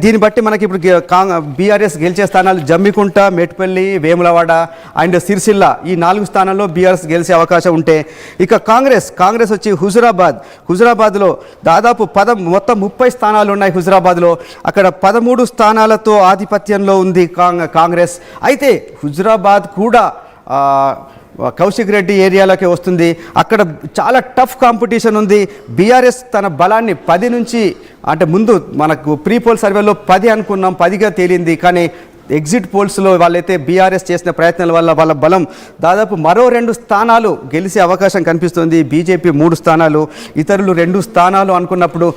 దీన్ని బట్టి మనకి ఇప్పుడు బీఆర్ఎస్ గెలిచే స్థానాలు జమ్మికుంట, మేట్పల్లి, వేములవాడ అండ్ సిరిసిల్ల ఈ 4 స్థానాల్లో బీఆర్ఎస్ గెలిచే అవకాశం ఉంటే, ఇక కాంగ్రెస్ వచ్చి హుజురాబాద్లో దాదాపు మొత్తం 30 స్థానాలు ఉన్నాయి. హుజురాబాద్లో అక్కడ 13 స్థానాలతో ఆధిపత్యంలో ఉంది కాంగ్రెస్. అయితే హుజురాబాద్ కూడా కౌశిక్ రెడ్డి ఏరియాలోకి వస్తుంది. అక్కడ చాలా టఫ్ కాంపిటీషన్ ఉంది. బీఆర్ఎస్ తన బలాన్ని 10 నుంచి, అంటే ముందు మనకు ప్రీ పోల్ సర్వేలో 10 అనుకున్నాం, 10గా తేలింది. కానీ ఎగ్జిట్ పోల్స్లో వాళ్ళైతే బీఆర్ఎస్ చేసిన ప్రయత్నాల వల్ల వాళ్ళ బలం దాదాపు మరో 2 స్థానాలు గెలిచే అవకాశం కనిపిస్తుంది. బీజేపీ 3 స్థానాలు, ఇతరులు 2 స్థానాలు అనుకున్నప్పుడు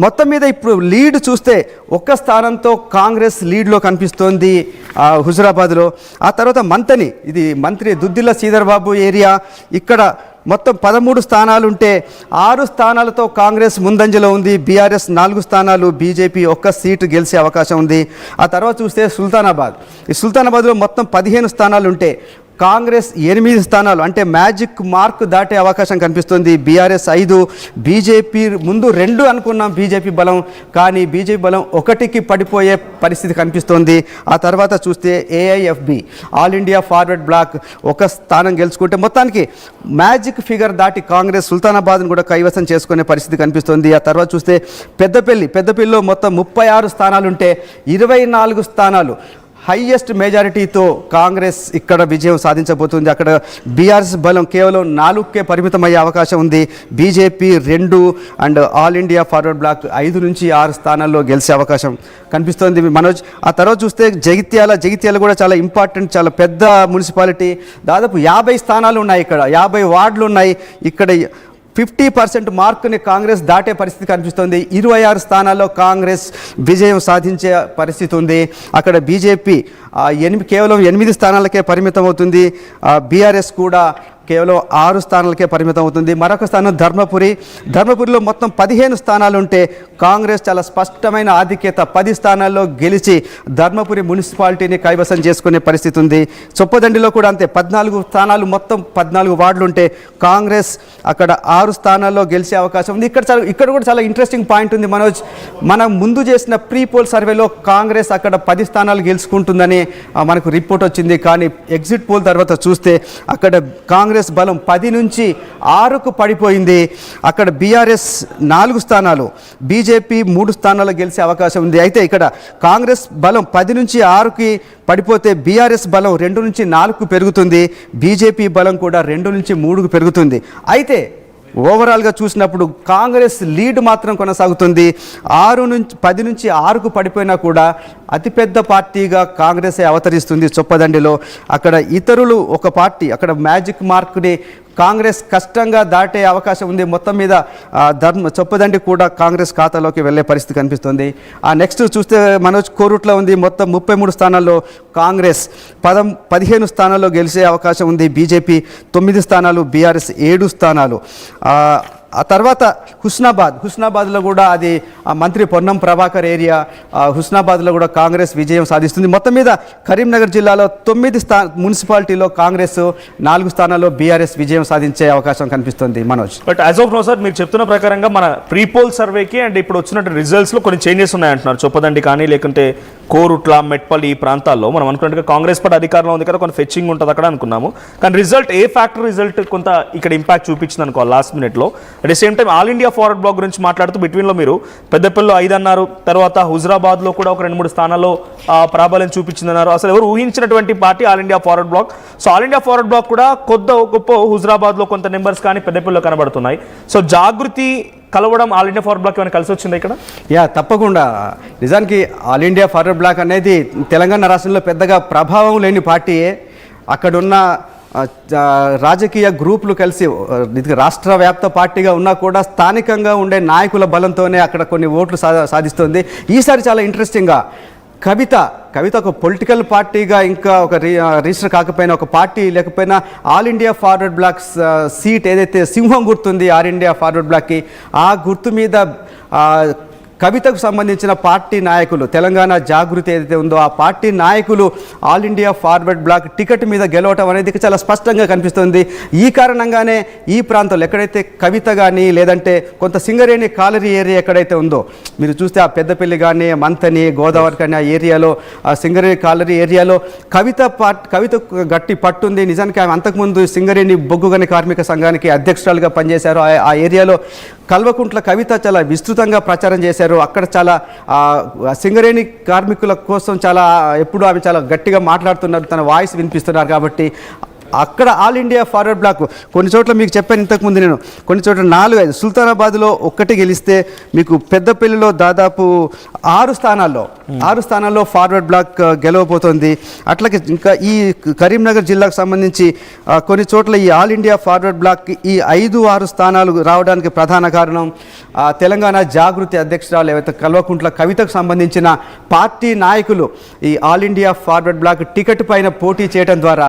మొత్తం మీద ఇప్పుడు లీడ్ చూస్తే 1 స్థానంతో కాంగ్రెస్ లీడ్లో కనిపిస్తోంది హుజురాబాద్లో. ఆ తర్వాత మంత్రి దుద్దిల్ల శ్రీధర్ బాబు ఏరియా, ఇక్కడ మొత్తం 13 స్థానాలుంటే 6 స్థానాలతో కాంగ్రెస్ ముందంజలో ఉంది. బీఆర్ఎస్ 4 స్థానాలు, బీజేపీ 1 సీటు గెలిచే అవకాశం ఉంది. ఆ తర్వాత చూస్తే సుల్తానాబాద్లో మొత్తం 15 స్థానాలుంటే కాంగ్రెస్ 8 స్థానాలు, అంటే మ్యాజిక్ మార్క్ దాటే అవకాశం కనిపిస్తుంది. బీఆర్ఎస్ 5, బీజేపీ ముందు 2 అనుకున్నాం బీజేపీ బలం, కానీ బీజేపీ బలం 1కి పడిపోయే పరిస్థితి కనిపిస్తోంది. ఆ తర్వాత చూస్తే ఏఐఎఫ్బి, ఆల్ ఇండియా ఫార్వర్డ్ బ్లాక్ 1 స్థానం గెలుచుకుంటే మొత్తానికి మ్యాజిక్ ఫిగర్ దాటి కాంగ్రెస్ సుల్తానాబాద్ను కూడా కైవసం చేసుకునే పరిస్థితి కనిపిస్తుంది. ఆ తర్వాత చూస్తే పెద్దపల్లిలో మొత్తం 36 స్థానాలుంటే 24 స్థానాలు హైయెస్ట్ మెజారిటీతో కాంగ్రెస్ ఇక్కడ విజయం సాధించబోతుంది. అక్కడ బీఆర్ఎస్ బలం కేవలం 4కే పరిమితమయ్యే అవకాశం ఉంది. బీజేపీ 2 అండ్ ఆల్ ఇండియా ఫార్వర్డ్ బ్లాక్ 5 నుంచి 6 స్థానాల్లో గెలిచే అవకాశం కనిపిస్తోంది మనోజ్. ఆ తర్వాత చూస్తే జగిత్యాల కూడా చాలా ఇంపార్టెంట్, చాలా పెద్ద మున్సిపాలిటీ. దాదాపు 50 స్థానాలు ఉన్నాయి, ఇక్కడ 50 వార్డులు ఉన్నాయి. ఇక్కడ 50% మార్కుని కాంగ్రెస్ దాటే పరిస్థితి కనిపిస్తుంది. 26 స్థానాల్లో కాంగ్రెస్ విజయం సాధించే పరిస్థితి ఉంది. అక్కడ బీజేపీ కేవలం 8 స్థానాలకే పరిమితం అవుతుంది. బీఆర్ఎస్ కూడా కేవలం 6 స్థానాలకే పరిమితం అవుతుంది. మరొక స్థానం ధర్మపురిలో మొత్తం 15 స్థానాలు ఉంటే కాంగ్రెస్ చాలా స్పష్టమైన ఆధిక్యత 10 స్థానాల్లో గెలిచి ధర్మపురి మున్సిపాలిటీని కైవసం చేసుకునే పరిస్థితి ఉంది. చొప్పదండిలో కూడా అంతే, 14 స్థానాలు, మొత్తం 14 వార్డులు ఉంటే కాంగ్రెస్ అక్కడ 6 స్థానాల్లో గెలిచే అవకాశం ఉంది. ఇక్కడ కూడా చాలా ఇంట్రెస్టింగ్ పాయింట్ ఉంది మనోజ్. మనం ముందు చేసిన ప్రీ పోల్ సర్వేలో కాంగ్రెస్ అక్కడ 10 స్థానాలు గెలుచుకుంటుందని మనకు రిపోర్ట్ వచ్చింది. కానీ ఎగ్జిట్ పోల్ తర్వాత చూస్తే అక్కడ కాంగ్రెస్ బలం 10 నుంచి 6కు పడిపోయింది. అక్కడ బీఆర్ఎస్ 4 స్థానాలు, బీజేపీ 3 స్థానాలు గెలిచే అవకాశం ఉంది. అయితే ఇక్కడ కాంగ్రెస్ బలం 10 నుంచి 6కి పడిపోతే బీఆర్ఎస్ బలం 2 నుంచి 4కు పెరుగుతుంది. బీజేపీ బలం కూడా 2 నుంచి 3కు పెరుగుతుంది. అయితే ఓవరాల్గా చూసినప్పుడు కాంగ్రెస్ లీడ్ మాత్రం కొనసాగుతుంది. 10 నుంచి 6కు పడిపోయినా కూడా అతిపెద్ద పార్టీగా కాంగ్రెసే అవతరిస్తుంది చొప్పదండిలో. అక్కడ ఇతరులు ఒక పార్టీ, అక్కడ మ్యాజిక్ మార్క్ని కాంగ్రెస్ కష్టంగా దాటే అవకాశం ఉంది. మొత్తం మీద చొప్పదండి కూడా కాంగ్రెస్ ఖాతాలోకి వెళ్ళే పరిస్థితి కనిపిస్తుంది. నెక్స్ట్ చూస్తే మనోజ్ కోరుట్ల ఉంది, మొత్తం 33 స్థానాల్లో కాంగ్రెస్ 15 స్థానాల్లో గెలిచే అవకాశం ఉంది. బీజేపీ 9 స్థానాలు, బీఆర్ఎస్ 7 స్థానాలు. ఆ తర్వాత హుస్నాబాద్లో కూడా అది మంత్రి పొన్నం ప్రభాకర్ ఏరియా. హుస్నాబాద్లో కూడా కాంగ్రెస్ విజయం సాధిస్తుంది. మొత్తం మీద కరీంనగర్ జిల్లాలో 9 మున్సిపాలిటీలో కాంగ్రెస్, 4 స్థానాల్లో బీఆర్ఎస్ విజయం సాధించే అవకాశం కనిపిస్తుంది మనోజ్. But as of now sir, మీరు చెప్తున్న ప్రకారంగా మన ప్రీ పోల్ సర్వేకి అండ్ ఇప్పుడు వచ్చినట్టు రిజల్ట్స్లో కొన్ని చేంజెస్ ఉన్నాయంటున్నారు. చొప్పదండి కానీ లేకుంటే కోరుట్ల, మెట్పల్లి ఈ ప్రాంతాల్లో మనం అనుకున్నట్టుగా కాంగ్రెస్ పార్టీ అధికారంలో ఉంది కదా, కొంత ఫెచ్చింగ్ ఉంటుంది అక్కడ అనుకున్నాము. కానీ రిజల్ట్ కొంత ఇక్కడ ఇంపాక్ట్ చూపించింది అనుకోవాలి లాస్ట్ మినిట్లో. At the same time All India Forward Bloc గురించి మాట్లాడుతూ బిట్వీన్లో మీరు పెద్దపల్లిలో 5 అన్నారు, తర్వాత హుజురాబాద్లో కూడా ఒక 2-3 స్థానాల్లో ప్రాబల్యం చూపించిందన్నారు. అసలు ఎవరు ఊహించినటువంటి పార్టీ ఆల్ ఇండియా ఫార్వర్డ్ బ్లాక్. సో ఆల్ ఇండియా ఫార్వర్డ్ బ్లాక్ కూడా గొప్ప హుజురాబాద్లో కొంత నెంబర్స్ కానీ పెద్దపల్లిలో కనబడుతున్నాయి. సో జాగృతి కలవడం ఆల్ ఇండియా ఫార్వర్డ్ బ్లాక్ ఏమైనా కలిసి వచ్చింది ఇక్కడ? తప్పకుండా. నిజానికి ఆల్ ఇండియా ఫార్వర్డ్ బ్లాక్ అనేది తెలంగాణ రాష్ట్రంలో పెద్దగా ప్రభావం లేని పార్టీయే. అక్కడున్న రాజకీయ గ్రూపులు కలిసి రాష్ట్ర వ్యాప్త పార్టీగా ఉన్నా కూడా స్థానికంగా ఉండే నాయకుల బలంతోనే అక్కడ కొన్ని ఓట్లు సాధిస్తుంది. ఈసారి చాలా ఇంట్రెస్టింగ్గా కవిత ఒక పొలిటికల్ పార్టీగా ఇంకా ఒక రిజిస్టర్ కాకపోయినా, ఒక పార్టీ లేకపోయినా ఆల్ ఇండియా ఫార్వర్డ్ బ్లాక్ సీట్ ఏదైతే సింహం గుర్తుంది ఆల్ ఇండియా ఫార్వర్డ్ బ్లాక్కి, ఆ గుర్తు మీద కవితకు సంబంధించిన పార్టీ నాయకులు తెలంగాణ జాగృతి ఏదైతే ఉందో ఆ పార్టీ నాయకులు ఆల్ ఇండియా ఫార్వర్డ్ బ్లాక్ టికెట్ మీద గెలవటం అనేది చాలా స్పష్టంగా కనిపిస్తుంది. ఈ కారణంగానే ఈ ప్రాంతంలో ఎక్కడైతే కవిత కానీ లేదంటే కొంత సింగరేణి కాలరీ ఏరియా ఎక్కడైతే ఉందో మీరు చూస్తే ఆ పెద్దపల్లి కానీ మంతని గోదావరి కానీ ఆ ఏరియాలో ఆ సింగరేణి కాలరీ ఏరియాలో కవిత గట్టి పట్టుంది. నిజానికి ఆమె అంతకుముందు సింగరేణి బొగ్గు గని కార్మిక సంఘానికి అధ్యక్షురాలుగా పనిచేశారు. ఆ ఏరియాలో కల్వకుంట్ల కవిత చాలా విస్తృతంగా ప్రచారం చేశారు. అక్కడ చాలా సింగరేణి కార్మికుల కోసం ఎప్పుడు ఆమె చాలా గట్టిగా మాట్లాడుతున్నారు, తన వాయిస్ వినిపిస్తున్నారు. కాబట్టి అక్కడ ఆల్ ఇండియా ఫార్వర్డ్ బ్లాక్ కొన్ని చోట్ల మీకు చెప్పాను ఇంతకుముందు నేను, కొన్ని చోట్ల 4-5 సుల్తానాబాద్లో 1 గెలిస్తే మీకు పెద్దపల్లిలో దాదాపు 6 స్థానాల్లో ఫార్వర్డ్ బ్లాక్ గెలవబోతోంది. అట్లాగే ఇంకా ఈ కరీంనగర్ జిల్లాకు సంబంధించి కొన్ని చోట్ల ఈ ఆల్ ఇండియా ఫార్వర్డ్ బ్లాక్ ఈ 5-6 స్థానాలు రావడానికి ప్రధాన కారణం తెలంగాణ జాగృతి అధ్యక్షురాలు ఏవైతే కల్వకుంట్ల కవితకు సంబంధించిన పార్టీ నాయకులు ఈ ఆల్ ఇండియా ఫార్వర్డ్ బ్లాక్ టికెట్ పైన పోటీ చేయడం ద్వారా